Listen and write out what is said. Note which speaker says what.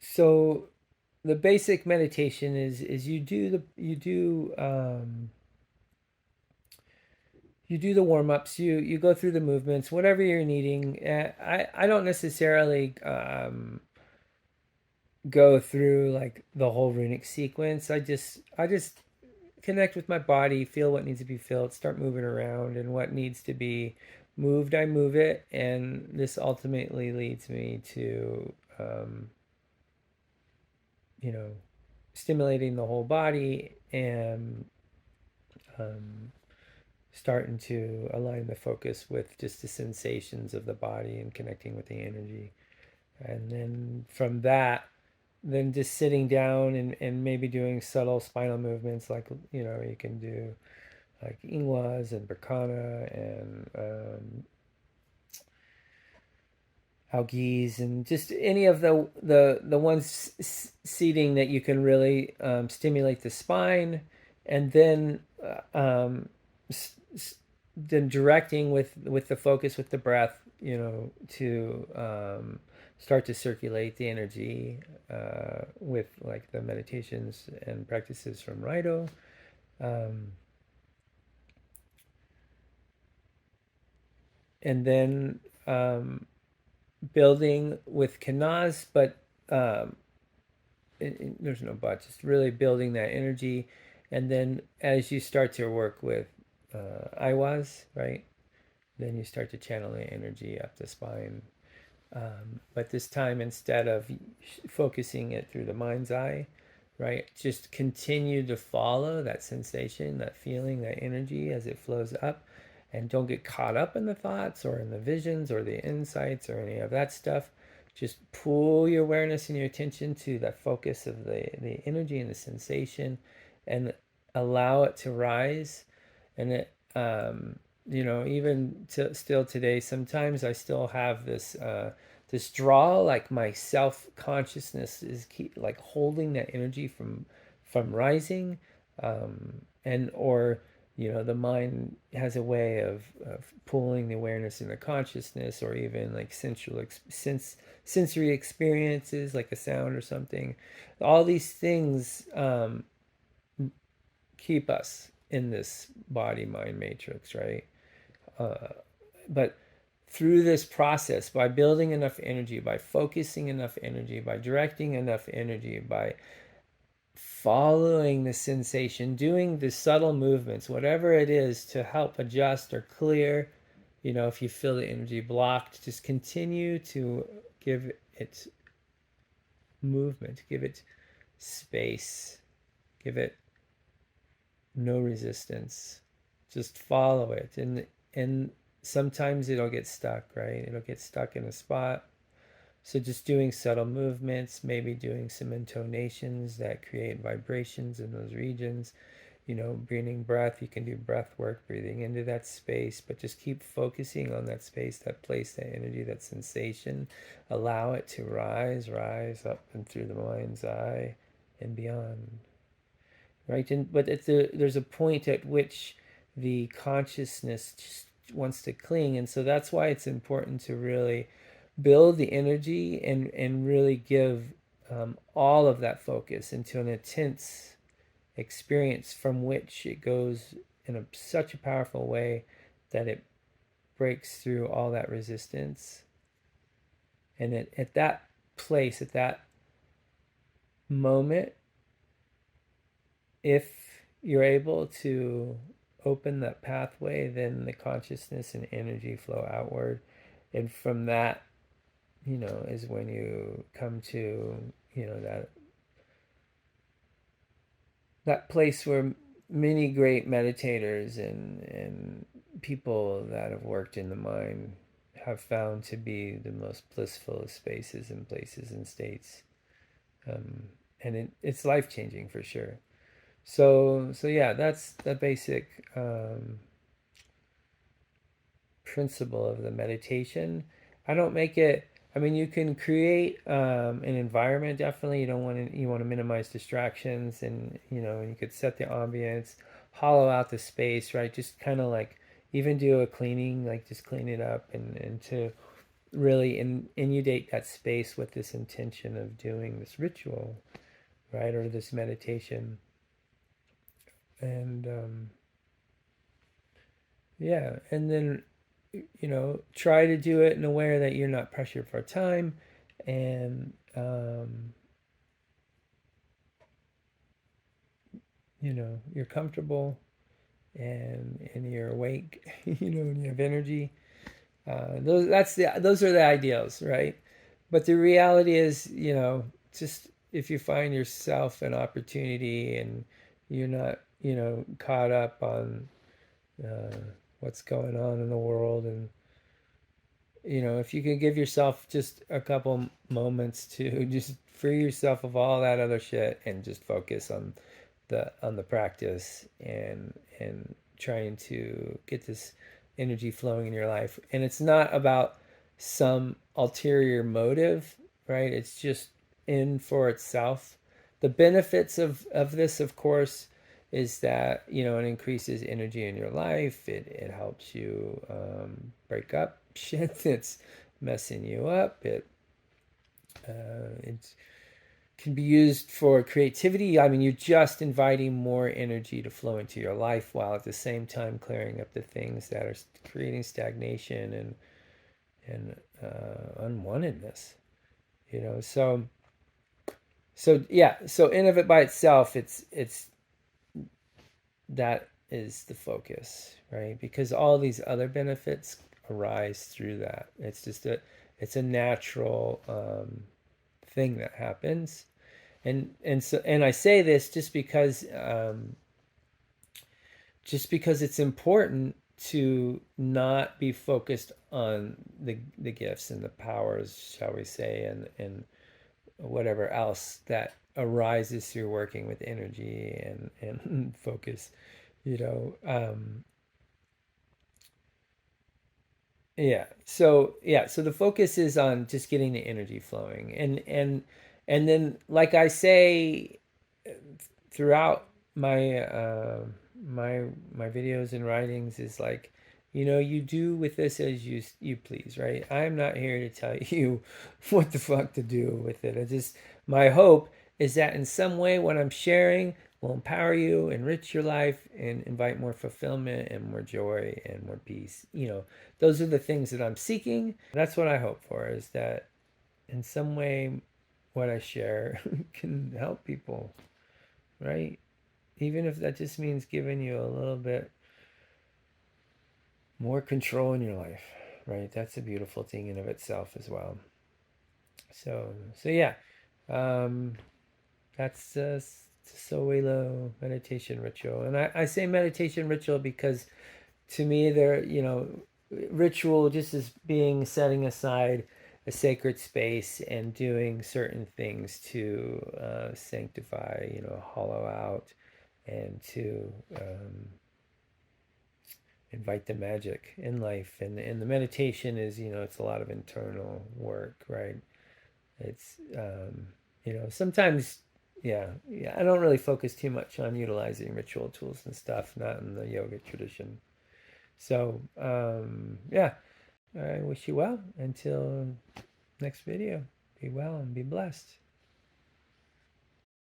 Speaker 1: So the basic meditation is you do the warm-ups, you go through the movements, whatever you're needing. I don't necessarily go through like the whole runic sequence. I just connect with my body, feel what needs to be felt, start moving around, and what needs to be moved, I move it, and this ultimately leads me to you know stimulating the whole body and um, starting to align the focus with just the sensations of the body and connecting with the energy. And then from that, then just sitting down and maybe doing subtle spinal movements like, you can do like ingwas and Burkana and Algies and just any of the ones seating that you can really stimulate the spine, and then then directing with the focus with the breath, to start to circulate the energy with like the meditations and practices from Raido. Um, and then building with Kanaz, but um, there's no but, just really building that energy. And then as you start to work with Iwas, right, then you start to channel the energy up the spine. But this time, instead of focusing it through the mind's eye, right, just continue to follow that sensation, that feeling, that energy as it flows up. And don't get caught up in the thoughts or in the visions or the insights or any of that stuff. Just pull your awareness and your attention to that focus of the energy and the sensation, and allow it to rise. And it, even still today, sometimes I still have this draw, like my self consciousness is like holding that energy from rising, and or the mind has a way of pulling the awareness and the consciousness, or even like sensory experiences like a sound or something. All these things keep us in this body mind matrix, right? But through this process, by building enough energy, by focusing enough energy, by directing enough energy, by following the sensation, doing the subtle movements, whatever it is to help adjust or clear, if you feel the energy blocked, just continue to give it movement, give it space, give it no resistance. Just follow it. And sometimes it'll get stuck, right? It'll get stuck in a spot. So just doing subtle movements, maybe doing some intonations that create vibrations in those regions. Breathing breath, you can do breath work, breathing into that space, but just keep focusing on that space, that place, that energy, that sensation. Allow it to rise up and through the mind's eye and beyond, right? But there's a point at which the consciousness just wants to cling, and so that's why it's important to really build the energy and really give all of that focus into an intense experience from which it goes in such a powerful way that it breaks through all that resistance. And at that place, at that moment, if you're able to open that pathway, then the consciousness and energy flow outward. And from that, is when you come to, that place where many great meditators and people that have worked in the mind have found to be the most blissful spaces and places and states. And it's life changing for sure. So yeah, that's the basic principle of the meditation. I don't make it. I mean, you can create an environment. Definitely, you want to minimize distractions, and you could set the ambience, hollow out the space, right? Just kind of like even do a cleaning, like just clean it up, and to really inundate that space with this intention of doing this ritual, right, or this meditation. And yeah, and then try to do it in a way that you're not pressured for time, and you're comfortable, and you're awake, and you have energy. Those are the ideals, right? But the reality is, just if you find yourself an opportunity and you're not, caught up on uh, what's going on in the world, and if you can give yourself just a couple moments to just free yourself of all that other shit and just focus on the practice, and trying to get this energy flowing in your life. And it's not about some ulterior motive, right? It's just in for itself. The benefits of this, of course, is that it increases energy in your life. It helps you break up shit that's messing you up. It can be used for creativity. I mean, you're just inviting more energy to flow into your life, while at the same time clearing up the things that are creating stagnation and unwantedness. So yeah. So in of it by itself, it's that is the focus, right? Because all these other benefits arise through that. It's a natural thing that happens. And I say this just because it's important to not be focused on the gifts and the powers, shall we say, and whatever else that arises through working with energy and focus. you know so the focus is on just getting the energy flowing, and then, like I say throughout my videos and writings, is like, you do with this as you please, right? I'm not here to tell you what the fuck to do with it. My hope is that in some way what I'm sharing will empower you, enrich your life, and invite more fulfillment and more joy and more peace. Those are the things that I'm seeking. That's what I hope for, is that in some way what I share can help people, right? Even if that just means giving you a little bit more control in your life, right? That's a beautiful thing in of itself as well. So yeah, um, that's Sowilo meditation ritual, and I say meditation ritual because to me, ritual just as being setting aside a sacred space and doing certain things to sanctify, hollow out, and to invite the magic in life. And the meditation is, it's a lot of internal work, right? It's sometimes, yeah, I don't really focus too much on utilizing ritual tools and stuff, not in the yoga tradition. So yeah, I wish you well until next video. Be well and be blessed.